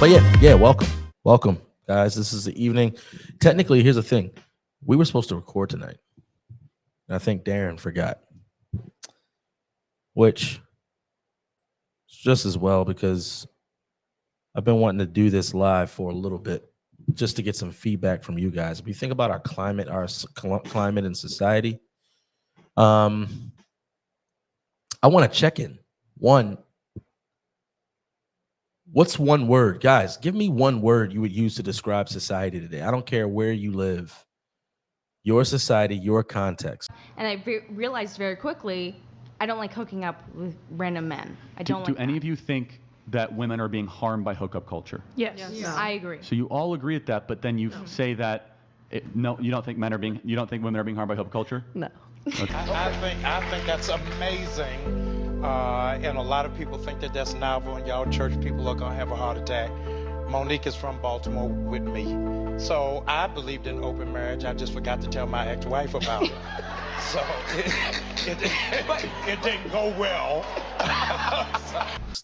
But yeah, welcome, guys. This is the evening. Technically, here's the thing: we were supposed to record tonight, and I think Darren forgot, which is just as well because I've been wanting to do this live for a little bit, just to get some feedback from you guys. If you think about our climate, climate and society, I want to check in. One, what's one word, guys? Give me one word you would use to describe society today. I don't care where you live, your society, your context. And I realized very quickly, I don't like hooking up with random men. I don't Do like any that. of you think that women are being harmed by hookup culture? Yes. Yeah. I agree. So you all agree at that, but then you say that no, you don't think you don't think women are being harmed by hookup culture? No. Okay. I think that's amazing, and a lot of people think that that's novel, and y'all church people are gonna have a heart attack. Monique is from Baltimore with me, so I believed in open marriage. I just forgot to tell my ex-wife about it, so it didn't go well.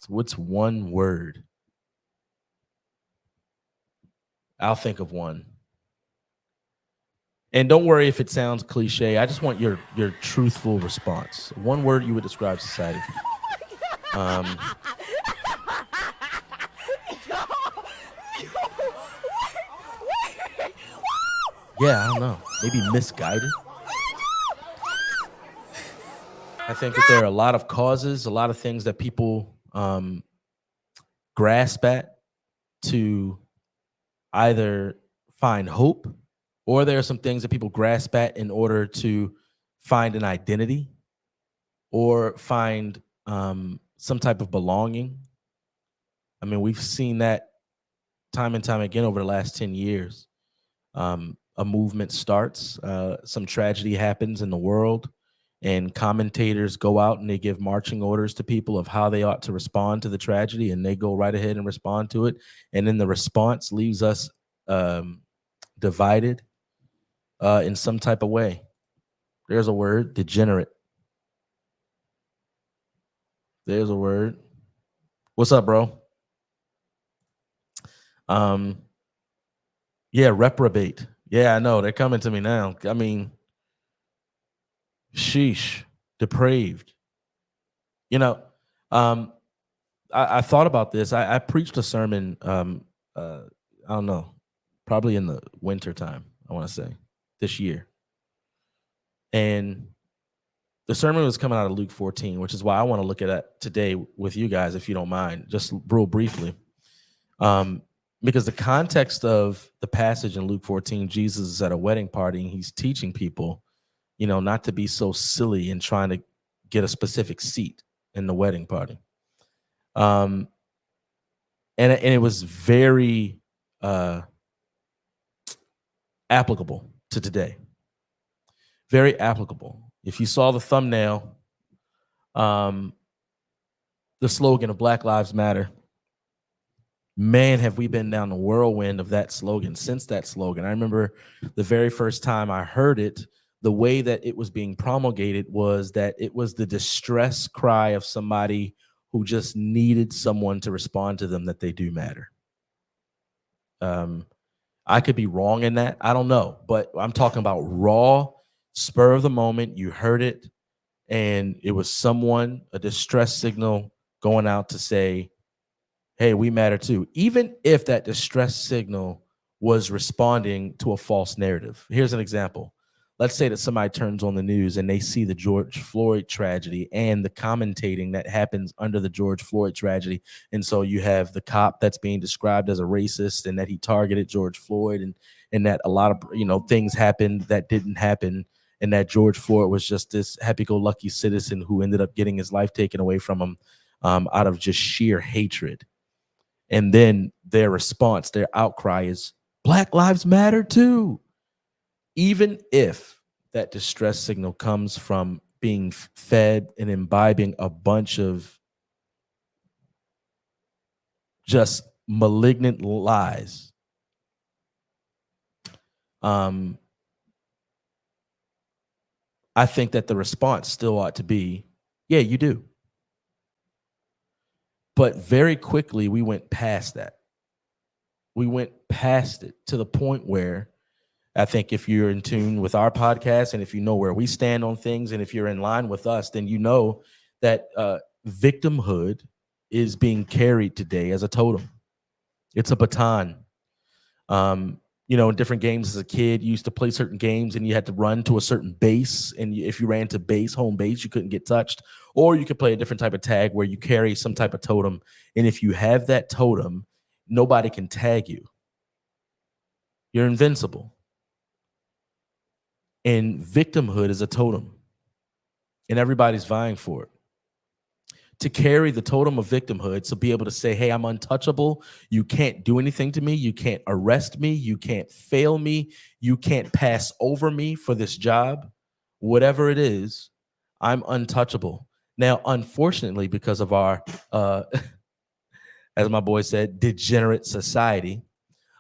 What's one word? I'll think of one. And don't worry if it sounds cliche. I just want your truthful response. One word you would describe society. Yeah, I don't know. Maybe misguided. I think that there are a lot of causes, a lot of things that people grasp at to either find hope, or there are some things that people grasp at in order to find an identity or find some type of belonging. I mean, we've seen that time and time again over the last 10 years. A movement starts, some tragedy happens in the world, and commentators go out and they give marching orders to people of how they ought to respond to the tragedy, and they go right ahead and respond to it. And then the response leaves us divided in some type of way. There's a word, degenerate. There's a word. What's up, bro? Yeah, reprobate. Yeah, I know. They're coming to me now. I mean, sheesh, depraved. You know, I thought about this. I preached a sermon, I don't know, probably in the winter time, I want to say, this year. And the sermon was coming out of Luke 14, which is why I want to look at it today with you guys, if you don't mind, just real briefly. Because the context of the passage in Luke 14, Jesus is at a wedding party and he's teaching people, not to be so silly and trying to get a specific seat in the wedding party. And it was very applicable to today. Very applicable. If you saw the thumbnail, the slogan of Black Lives Matter, man, have we been down the whirlwind of that slogan since that slogan. I remember the very first time I heard it, the way that it was being promulgated was that it was the distress cry of somebody who just needed someone to respond to them that they do matter. I could be wrong in that. I don't know, but I'm talking about raw, spur of the moment. You heard it, and it was someone, a distress signal going out to say, hey, we matter too, even if that distress signal was responding to a false narrative. Here's an example. Let's say that somebody turns on the news and they see the George Floyd tragedy and the commentating that happens under the George Floyd tragedy. And so you have the cop that's being described as a racist and that he targeted George Floyd, and that a lot of things happened that didn't happen, and that George Floyd was just this happy-go-lucky citizen who ended up getting his life taken away from him out of just sheer hatred. And then their response, their outcry is, Black Lives Matter too. Even if that distress signal comes from being fed and imbibing a bunch of just malignant lies, I think that the response still ought to be, yeah, you do. But very quickly, we went past that. We went past it to the point where I think if you're in tune with our podcast and if you know where we stand on things and if you're in line with us, then you know that victimhood is being carried today as a totem. It's a baton. In different games as a kid, you used to play certain games and you had to run to a certain base. And if you ran to home base, you couldn't get touched. Or you could play a different type of tag where you carry some type of totem. And if you have that totem, nobody can tag you. You're invincible. And victimhood is a totem. And everybody's vying for it. To carry the totem of victimhood, to be able to say, hey, I'm untouchable. You can't do anything to me. You can't arrest me. You can't fail me. You can't pass over me for this job. Whatever it is, I'm untouchable. Now, unfortunately, because of our, as my boy said, degenerate society,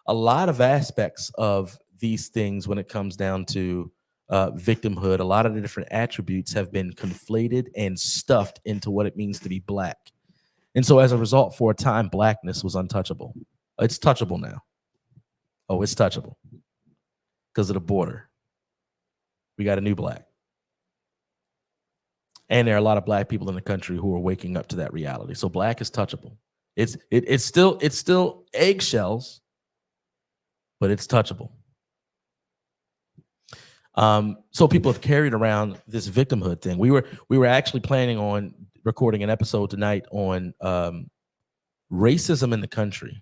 a lot of aspects of these things when it comes down to victimhood, a lot of the different attributes have been conflated and stuffed into what it means to be black. And so as a result, for a time, blackness was untouchable. It's touchable now. Oh, it's touchable because of the border. We got a new black. And there are a lot of black people in the country who are waking up to that reality. So black is touchable. It's still eggshells, but it's touchable. So people have carried around this victimhood thing. We were actually planning on recording an episode tonight on racism in the country,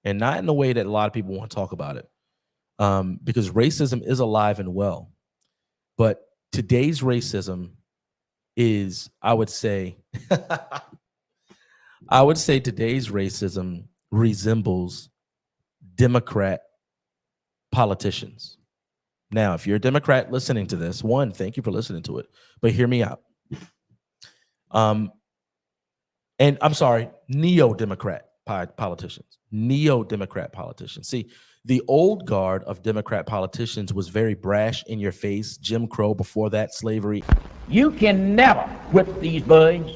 and not in the way that a lot of people want to talk about it, because racism is alive and well. But today's racism is, I would say today's racism resembles Democrat politicians. Now, if you're a Democrat listening to this, one, thank you for listening to it, but hear me out. And I'm sorry, neo-Democrat politicians. Neo-Democrat politicians. See, the old guard of Democrat politicians was very brash, in your face, Jim Crow, before that, slavery. You can never whip these boys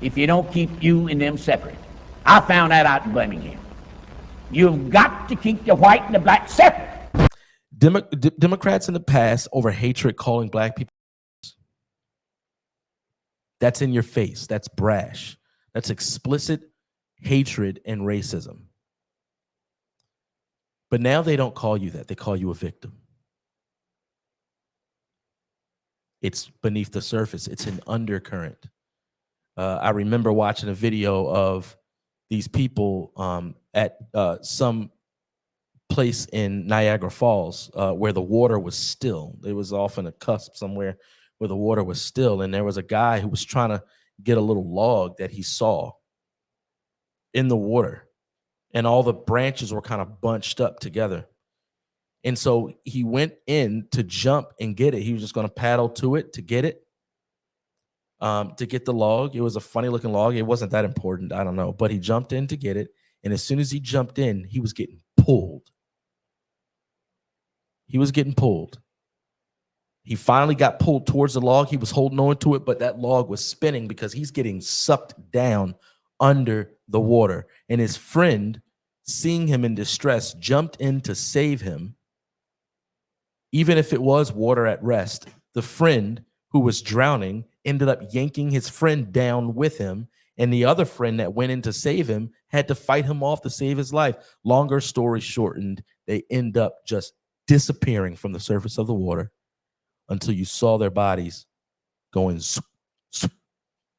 if you don't keep you and them separate. I found that out in Birmingham. You've got to keep the white and the black separate. Democrats in the past over hatred calling black people. That's in your face. That's brash. That's explicit hatred and racism. But now they don't call you that. They call you a victim. It's beneath the surface. It's an undercurrent. I remember watching a video of these people at some place in Niagara Falls where the water was still. It was off in a cusp somewhere where the water was still, and there was a guy who was trying to get a little log that he saw in the water, and all the branches were kind of bunched up together. And so he went in to jump and get it. He was just going to paddle to it to get it, to get the log. It was a funny looking log. It wasn't that important. I don't know. But he jumped in to get it. And as soon as he jumped in, he was getting pulled. He was getting pulled. He finally got pulled towards the log. He was holding on to it, but that log was spinning because he's getting sucked down under the water. And his friend, seeing him in distress, jumped in to save him. Even if it was water at rest, the friend who was drowning ended up yanking his friend down with him. And the other friend that went in to save him had to fight him off to save his life. Longer story shortened, they end up just disappearing from the surface of the water until you saw their bodies going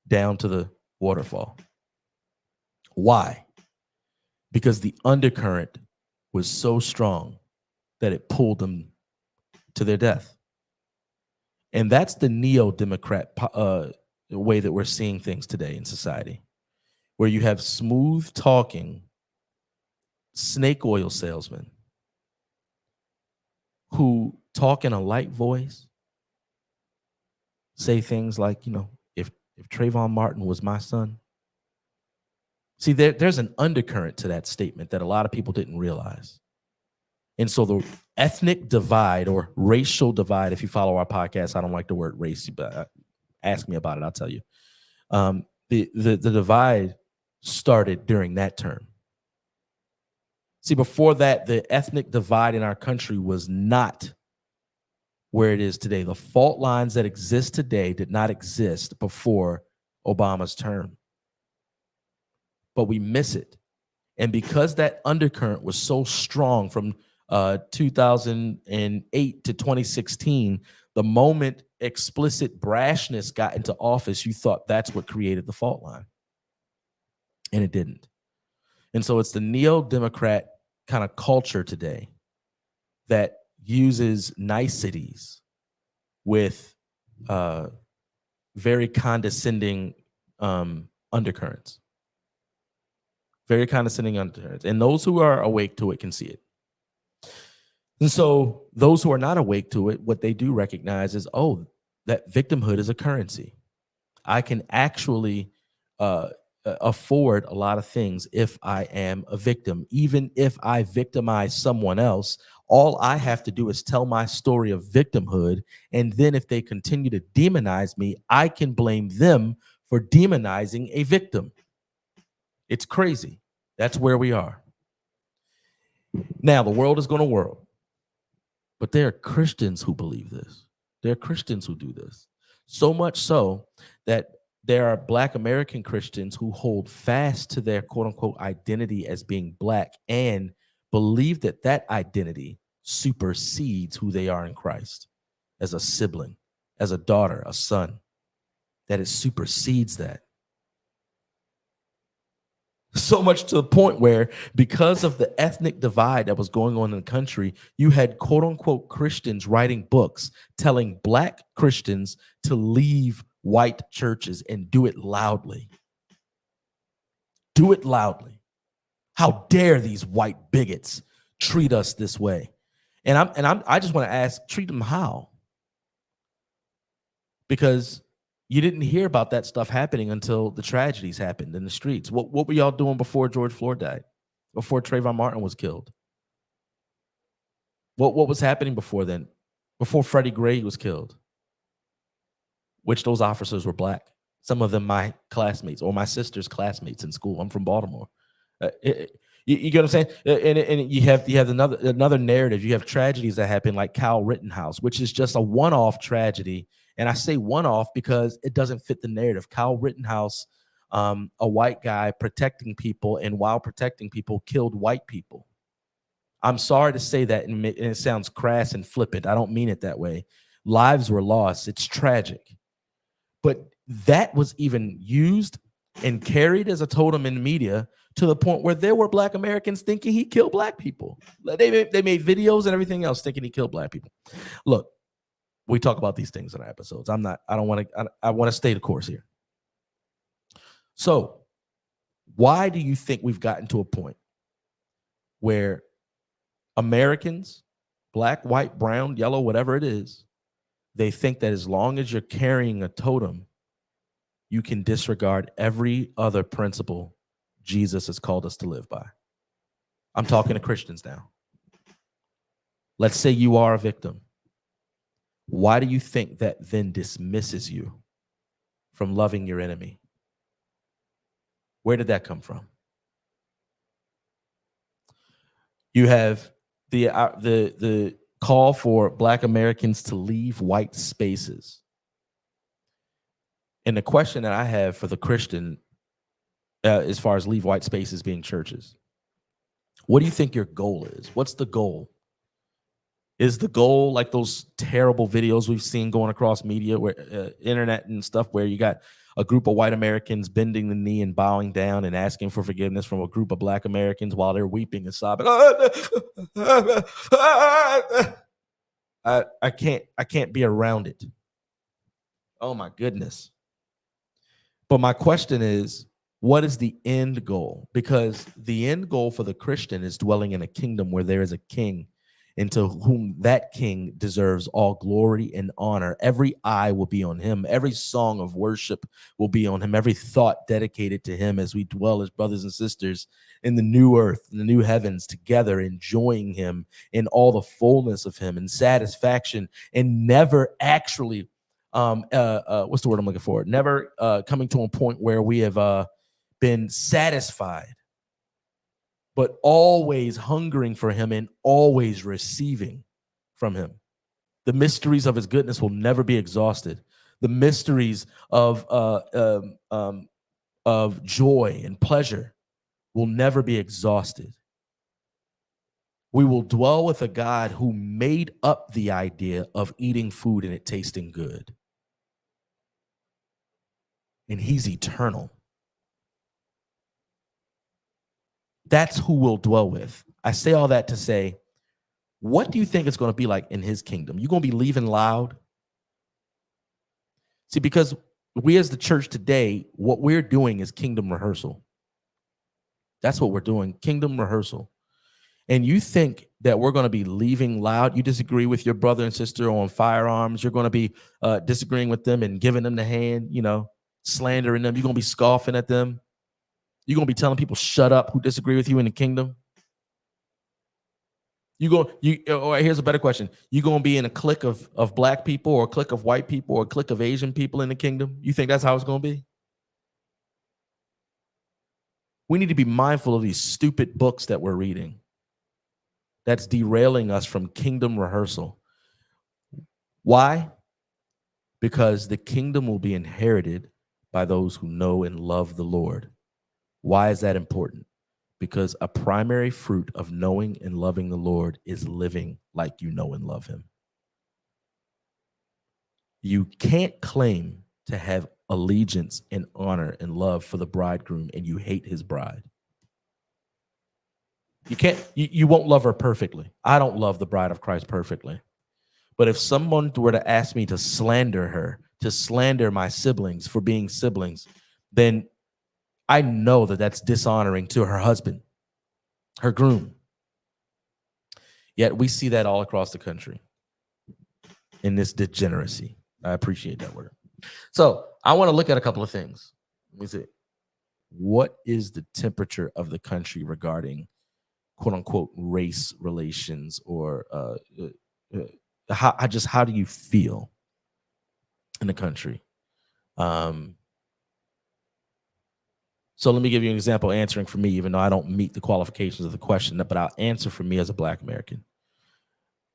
down to the waterfall. Why? Because the undercurrent was so strong that it pulled them to their death. And that's the neo-Democrat way that we're seeing things today in society, where you have smooth talking snake oil salesmen who talk in a light voice, say things like, if Trayvon Martin was my son. See, there's an undercurrent to that statement that a lot of people didn't realize. And so the ethnic divide or racial divide, if you follow our podcast, I don't like the word race, but ask me about it, I'll tell you. The divide started during that term. See, before that, the ethnic divide in our country was not where it is today. The fault lines that exist today did not exist before Obama's term. But we miss it. And because that undercurrent was so strong from 2008 to 2016, the moment explicit brashness got into office, you thought that's what created the fault line. And it didn't. And so it's the neo-Democrat kind of culture today that uses niceties with very condescending undercurrents. Very condescending undercurrents. And those who are awake to it can see it. And so those who are not awake to it, what they do recognize is, oh, that victimhood is a currency. I can actually afford a lot of things if I am a victim. Even if I victimize someone else, all I have to do is tell my story of victimhood. And then if they continue to demonize me, I can blame them for demonizing a victim. It's crazy. That's where we are. Now, the world is going to whirl. But there are Christians who believe this. There are Christians who do this. So much so that there are Black American Christians who hold fast to their quote unquote identity as being Black and believe that that identity supersedes who they are in Christ as a sibling, as a daughter, a son, that it supersedes that. So much to the point where, because of the ethnic divide that was going on in the country, you had quote unquote Christians writing books telling Black Christians to leave white churches and do it loudly. Do it loudly. How dare these white bigots treat us this way? And I just want to ask, treat them how? Because you didn't hear about that stuff happening until the tragedies happened in the streets. What were y'all doing before George Floyd died? Before Trayvon Martin was killed? What was happening before then? Before Freddie Gray was killed? Which those officers were Black. Some of them my classmates or my sister's classmates in school. I'm from Baltimore. You get what I'm saying? And you have another narrative. You have tragedies that happen like Kyle Rittenhouse, which is just a one-off tragedy. And I say one-off because it doesn't fit the narrative. Kyle Rittenhouse, a white guy protecting people, and while protecting people, killed white people. I'm sorry to say that, and it sounds crass and flippant. I don't mean it that way. Lives were lost. It's tragic. But that was even used and carried as a totem in the media to the point where there were Black Americans thinking he killed Black people. They made videos and everything else thinking he killed Black people. Look, we talk about these things in our episodes. I want to stay the course here. So why do you think we've gotten to a point where Americans, Black, white, brown, yellow, whatever it is, they think that as long as you're carrying a totem, you can disregard every other principle Jesus has called us to live by? I'm talking to Christians now. Let's say you are a victim. Why do you think that then dismisses you from loving your enemy? Where did that come from? You have the call for Black Americans to leave white spaces. And the question that I have for the Christian, as far as leave white spaces being churches, what do you think your goal is? What's the goal? Is the goal like those terrible videos we've seen going across media, where internet and stuff, where you got a group of white Americans bending the knee and bowing down and asking for forgiveness from a group of Black Americans while they're weeping and sobbing? I can't be around it. Oh my goodness. But my question is, what is the end goal? Because the end goal for the Christian is dwelling in a kingdom where there is a king, and to whom that king deserves all glory and honor. Every eye will be on him. Every song of worship will be on him. Every thought dedicated to him as we dwell as brothers and sisters in the new earth, in the new heavens, together, enjoying him in all the fullness of him and satisfaction, and never actually, what's the word I'm looking for? Never coming to a point where we have been satisfied, but always hungering for him and always receiving from him. The mysteries of his goodness will never be exhausted. The mysteries of joy and pleasure will never be exhausted. We will dwell with a God who made up the idea of eating food and it tasting good. And he's eternal. That's who we'll dwell with. I say all that to say, what do you think it's going to be like in his kingdom? You're going to be leaving loud? See, because we as the church today, what we're doing is kingdom rehearsal. That's what we're doing, kingdom rehearsal. And you think that we're going to be leaving loud? You disagree with your brother and sister on firearms. You're going to be disagreeing with them and giving them the hand, slandering them. You're going to be scoffing at them. You're going to be telling people, shut up, who disagree with you in the kingdom. Here's a better question. You going to be in a clique of black people or a clique of white people or a clique of Asian people in the kingdom? You think that's how it's going to be? We need to be mindful of these stupid books that we're reading. That's derailing us from kingdom rehearsal. Why? Because the kingdom will be inherited by those who know and love the Lord. Why is that important? Because a primary fruit of knowing and loving the Lord is living like you know and love him. You can't claim to have allegiance and honor and love for the bridegroom and you hate his bride. You won't love her perfectly. I don't love the bride of Christ perfectly. But if someone were to ask me to slander her, to slander my siblings for being siblings, then I know that that's dishonoring to her husband, her groom. Yet we see that all across the country in this degeneracy. I appreciate that word. So I want to look at a couple of things. Let me see. What is the temperature of the country regarding quote unquote race relations, or how do you feel in the country? So let me give you an example answering for me, even though I don't meet the qualifications of the question, but I'll answer for me as a Black American.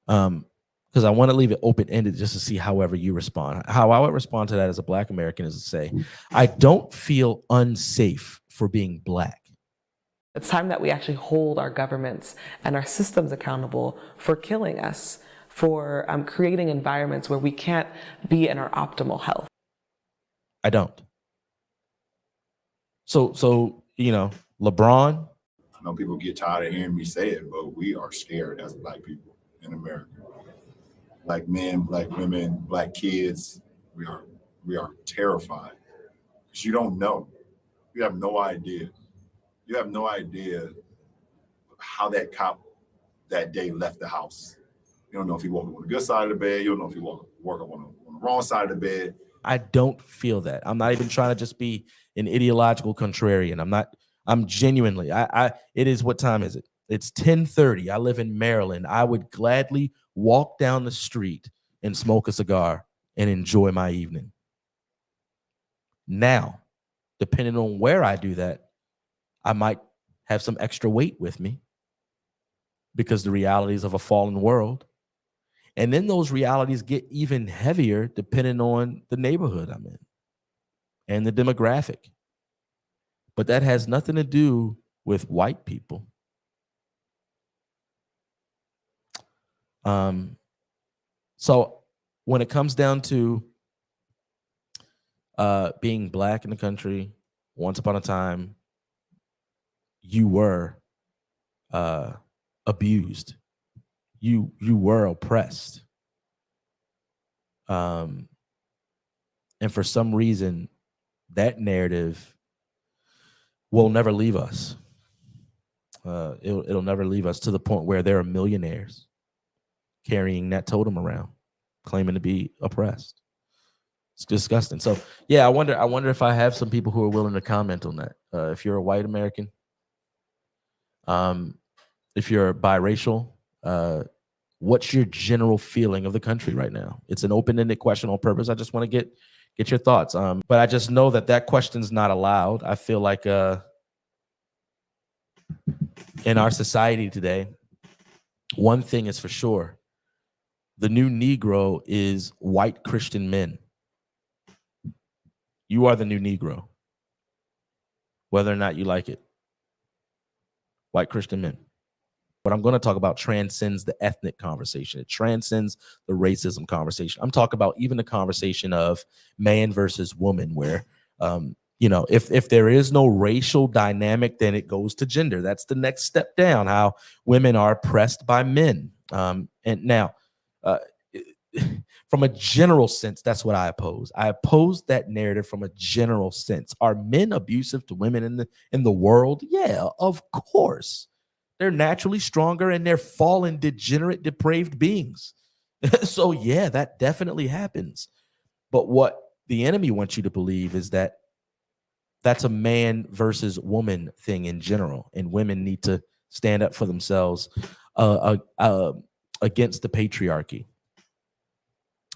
Because I want to leave it open-ended just to see however you respond. How I would respond to that as a Black American is to say, I don't feel unsafe for being Black. It's time that we actually hold our governments and our systems accountable for killing us, for creating environments where we can't be in our optimal health. I don't. So LeBron. I know people get tired of hearing me say it, but we are scared as Black people in America. Black men, Black women, Black kids, we are terrified. Because you don't know. You have no idea. You have no idea how that cop that day left the house. You don't know if he woke up on the good side of the bed. You don't know if he woke up on the wrong side of the bed. I don't feel that. I'm not even trying to just be an ideological contrarian. I'm genuinely, it is, what time is it? It's 10:30. I live in Maryland. I would gladly walk down the street and smoke a cigar and enjoy my evening. Now, depending on where I do that, I might have some extra weight with me because the realities of a fallen world. And then those realities get even heavier depending on the neighborhood I'm in and the demographic. But that has nothing to do with white people. So when it comes down to being Black in the country, once upon a time, you were abused. You were oppressed. And for some reason, that narrative will never leave us. It'll never leave us, to the point where there are millionaires carrying that totem around, claiming to be oppressed. It's disgusting. So yeah, I wonder if I have some people who are willing to comment on that. If you're a white American, if you're biracial, what's your general feeling of the country right now? It's an open-ended question on purpose. I just want to get your thoughts. But I just know that question's not allowed. I feel like in our society today, one thing is for sure: the new Negro is white Christian men. You are the new Negro, whether or not you like it. White Christian men. What I'm going to talk about transcends the ethnic conversation. It transcends the racism conversation. I'm talking about even the conversation of man versus woman, where, if there is no racial dynamic, then it goes to gender. That's the next step down, how women are oppressed by men. And now, from a general sense, that's what I oppose. I oppose that narrative from a general sense. Are men abusive to women in the world? Yeah, of course. They're naturally stronger and they're fallen, degenerate, depraved beings. So yeah, that definitely happens. But what the enemy wants you to believe is that that's a man versus woman thing in general, and women need to stand up for themselves against the patriarchy.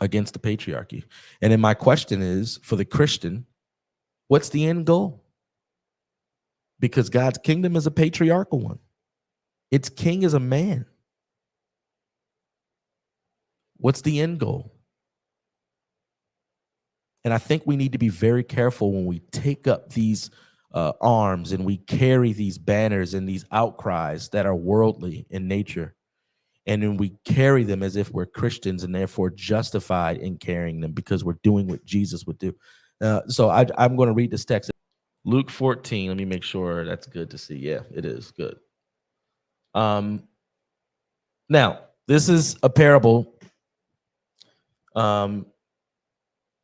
Against the patriarchy. And then my question is, for the Christian, what's the end goal? Because God's kingdom is a patriarchal one. Its king is a man. What's the end goal? And I think we need to be very careful when we take up these arms and we carry these banners and these outcries that are worldly in nature. And then we carry them as if we're Christians and therefore justified in carrying them because we're doing what Jesus would do. So I'm going to read this text. Luke 14. Let me make sure that's good to see. Yeah, it is good. Now, this is a parable. And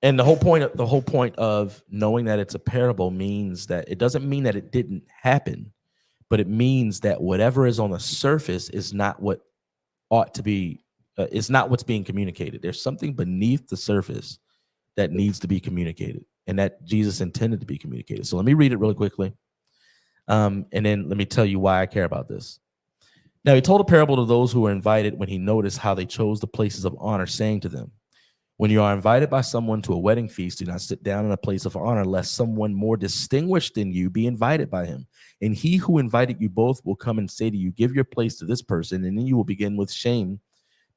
the whole point of knowing that it's a parable means that it doesn't mean that it didn't happen, but it means that whatever is on the surface is not what ought to be. It's not what's being communicated. There's something beneath the surface that needs to be communicated, and that Jesus intended to be communicated. So let me read it really quickly, and then let me tell you why I care about this. Now, he told a parable to those who were invited when he noticed how they chose the places of honor, saying to them, when you are invited by someone to a wedding feast, do not sit down in a place of honor, lest someone more distinguished than you be invited by him. And he who invited you both will come and say to you, give your place to this person, and then you will begin with shame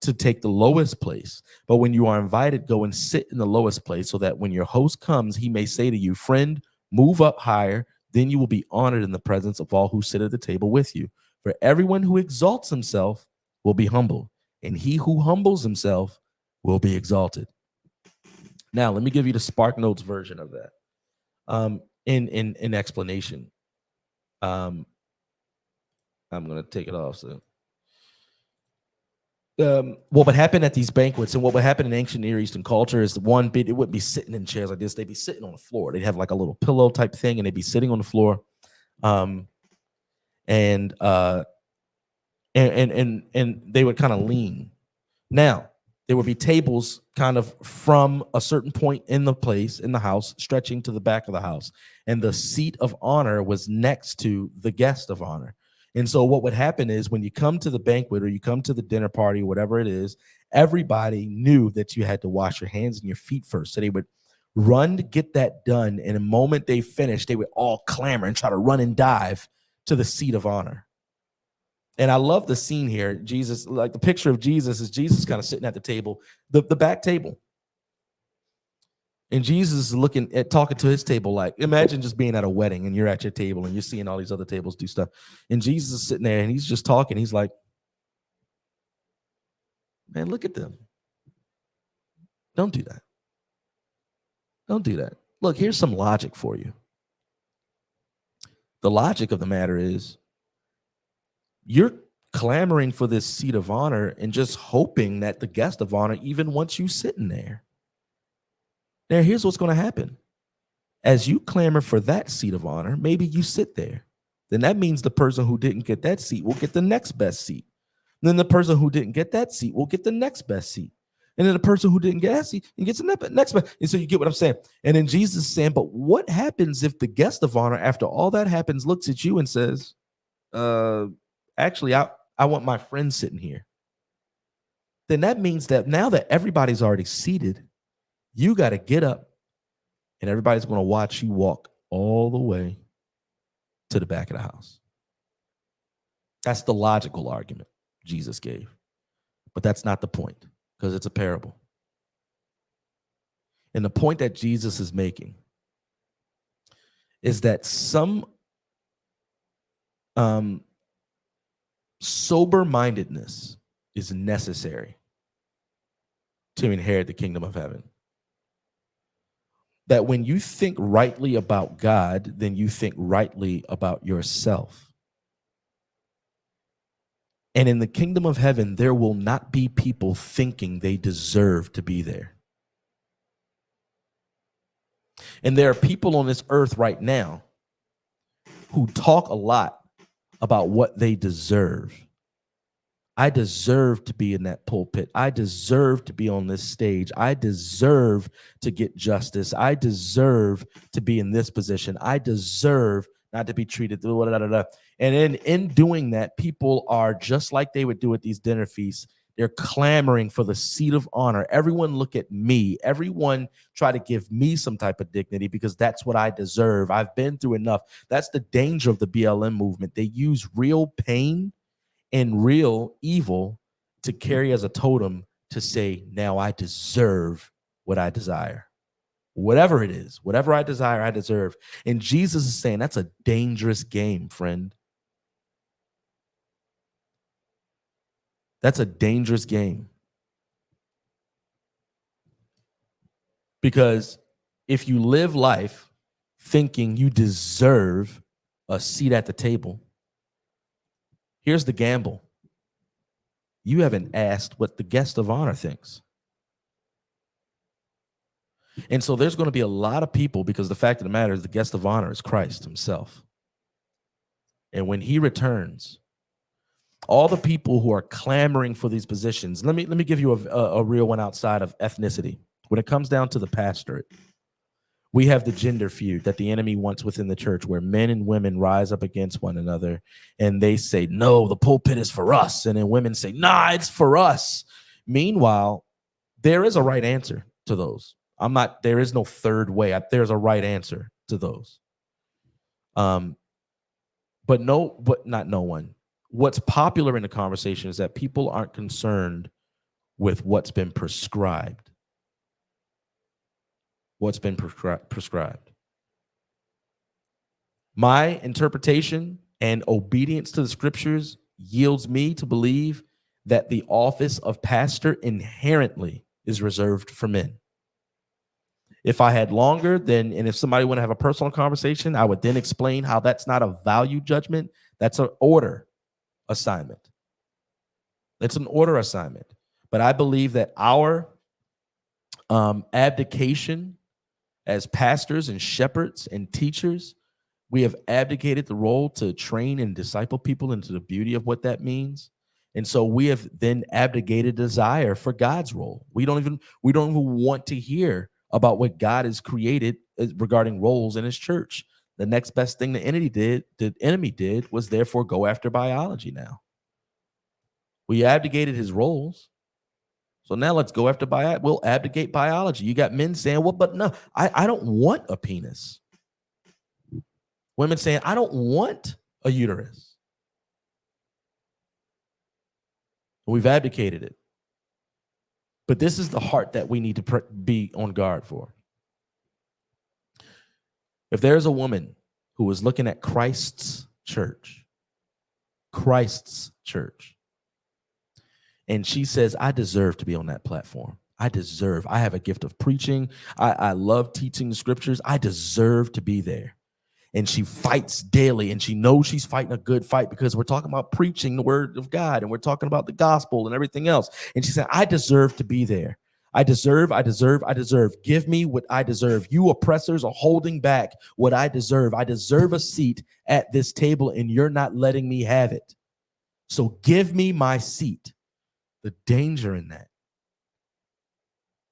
to take the lowest place. But when you are invited, go and sit in the lowest place, so that when your host comes, he may say to you, friend, move up higher. Then you will be honored in the presence of all who sit at the table with you. For everyone who exalts himself will be humbled, and he who humbles himself will be exalted. Now, let me give you the Spark Notes version of that. In explanation. I'm going to take it off. So, what would happen at these banquets and what would happen in ancient Near Eastern culture is it wouldn't be sitting in chairs like this. They'd be sitting on the floor. They'd have like a little pillow type thing, and they'd be sitting on the floor. And they would kind of lean. Now, there would be tables kind of from a certain point in the house, stretching to the back of the house. And the seat of honor was next to the guest of honor. And so what would happen is when you come to the banquet or you come to the dinner party, whatever it is, everybody knew that you had to wash your hands and your feet first. So they would run to get that done. And the moment they finished, they would all clamor and try to run and dive to the seat of honor. And I love the scene here. Jesus, like the picture of Jesus is Jesus kind of sitting at the table, the back table. And Jesus is looking at talking to his table. Like, imagine just being at a wedding and you're at your table and you're seeing all these other tables do stuff. And Jesus is sitting there and he's just talking. He's like, man, look at them. Don't do that. Don't do that. Look, here's some logic for you. The logic of the matter is, you're clamoring for this seat of honor and just hoping that the guest of honor even wants you sitting there. Now, here's what's going to happen. As you clamor for that seat of honor, maybe you sit there. Then that means the person who didn't get that seat will get the next best seat. And then the person who didn't get that seat will get the next best seat. And then the person who didn't get that seat gets the next best. And so you get what I'm saying. And then Jesus is saying, but what happens if the guest of honor, after all that happens, looks at you and says, actually, I want my friend sitting here. Then that means that now that everybody's already seated, you got to get up and everybody's going to watch you walk all the way to the back of the house. That's the logical argument Jesus gave. But that's not the point, because it's a parable. And the point that Jesus is making is that some sober-mindedness is necessary to inherit the kingdom of heaven. That when you think rightly about God, then you think rightly about yourself. And in the kingdom of heaven, there will not be people thinking they deserve to be there. And there are people on this earth right now who talk a lot about what they deserve. I deserve to be in that pulpit. I deserve to be on this stage. I deserve to get justice. I deserve to be in this position. I deserve not to be treated. And in doing that, people are just like they would do at these dinner feasts. They're clamoring for the seat of honor. Everyone look at me. Everyone try to give me some type of dignity because that's what I deserve. I've been through enough. That's the danger of the BLM movement. They use real pain and real evil to carry as a totem to say, now I deserve what I desire. Whatever it is, whatever I desire, I deserve. And Jesus is saying that's a dangerous game, friend. That's a dangerous game. Because if you live life thinking you deserve a seat at the table, here's the gamble. You haven't asked what the guest of honor thinks. And so there's going to be a lot of people, because the fact of the matter is the guest of honor is Christ himself. And when he returns, all the people who are clamoring for these positions, let me give you a real one outside of ethnicity. When it comes down to the pastorate, we have the gender feud that the enemy wants within the church, where men and women rise up against one another and they say, no, the pulpit is for us. And then women say, nah, it's for us. Meanwhile, there is a right answer to those. There is no third way. There's a right answer to those. But not no one. What's popular in the conversation is that people aren't concerned with what's been prescribed. What's been prescribed. My interpretation and obedience to the scriptures yields me to believe that the office of pastor inherently is reserved for men. If I had longer, and if somebody want to have a personal conversation, I would then explain how that's not a value judgment. That's an order assignment. It's an order assignment. But I believe that our abdication as pastors and shepherds and teachers, we have abdicated the role to train and disciple people into the beauty of what that means. And so we have then abdicated desire for God's role. We don't even want to hear about what God has created regarding roles in his church. The next best thing the enemy did was therefore go after biology now. We abdicated his roles. So now let's go after we'll abdicate biology. You got men saying, well, but no, I don't want a penis. Women saying, I don't want a uterus. We've abdicated it. But this is the heart that we need to be on guard for. If there's a woman who is looking at Christ's church, and she says, I deserve to be on that platform. I have a gift of preaching. I love teaching the scriptures. I deserve to be there. And she fights daily, and she knows she's fighting a good fight because we're talking about preaching the word of God, and we're talking about the gospel and everything else. And she said, I deserve to be there. I deserve. Give me what I deserve. You oppressors are holding back what I deserve. I deserve a seat at this table, and you're not letting me have it. So give me my seat. The danger in that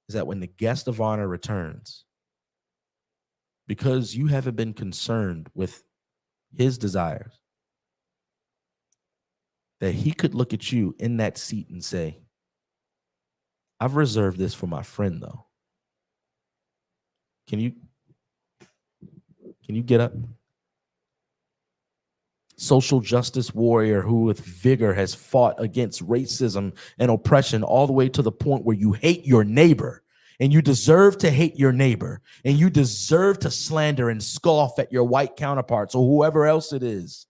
is that when the guest of honor returns, because you haven't been concerned with his desires, that he could look at you in that seat and say, I've reserved this for my friend, though. Can you get up? social justice warrior who with vigor has fought against racism and oppression all the way to the point where you hate your neighbor, and you deserve to hate your neighbor, and you deserve to slander and scoff at your white counterparts or whoever else it is.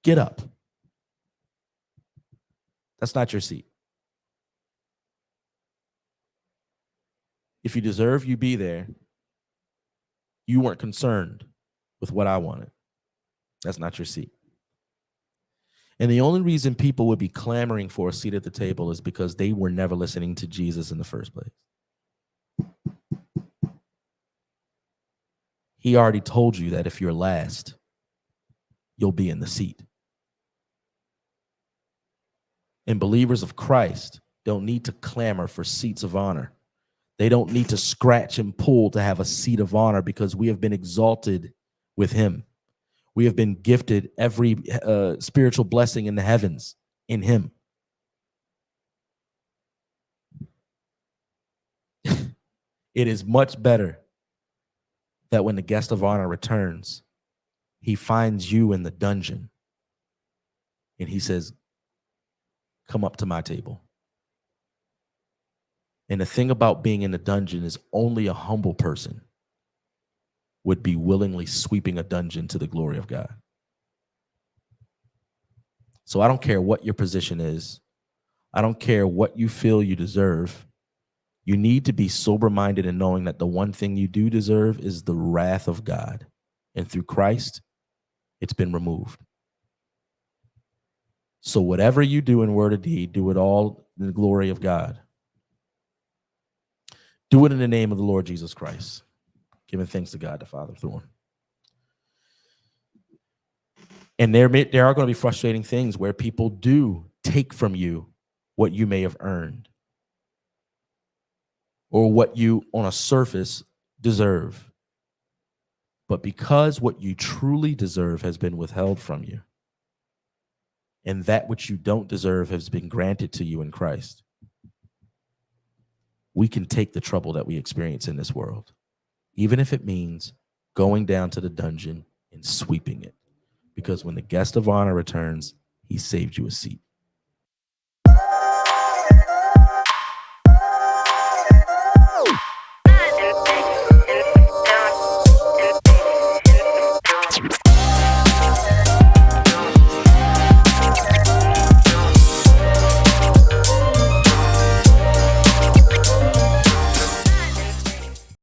Get up. That's not your seat. If you deserve, you be there. You weren't concerned with what I wanted. That's not your seat. And the only reason people would be clamoring for a seat at the table is because they were never listening to Jesus in the first place. He already told you that if you're last, you'll be in the seat. And believers of Christ don't need to clamor for seats of honor. They don't need to scratch and pull to have a seat of honor, because we have been exalted with him. We have been gifted every spiritual blessing in the heavens in him. It is much better that when the guest of honor returns, he finds you in the dungeon and he says, come up to my table. And the thing about being in the dungeon is only a humble person would be willingly sweeping a dungeon to the glory of God. So I don't care what your position is. I don't care what you feel you deserve. You need to be sober-minded in knowing that the one thing you do deserve is the wrath of God. And through Christ, it's been removed. So whatever you do in word or deed, do it all in the glory of God. Do it in the name of the Lord Jesus Christ, giving thanks to God the Father through him. And there are going to be frustrating things where people do take from you what you may have earned or what you on a surface deserve. But because what you truly deserve has been withheld from you, and that which you don't deserve has been granted to you in Christ, we can take the trouble that we experience in this world, even if it means going down to the dungeon and sweeping it. Because when the guest of honor returns, he saved you a seat.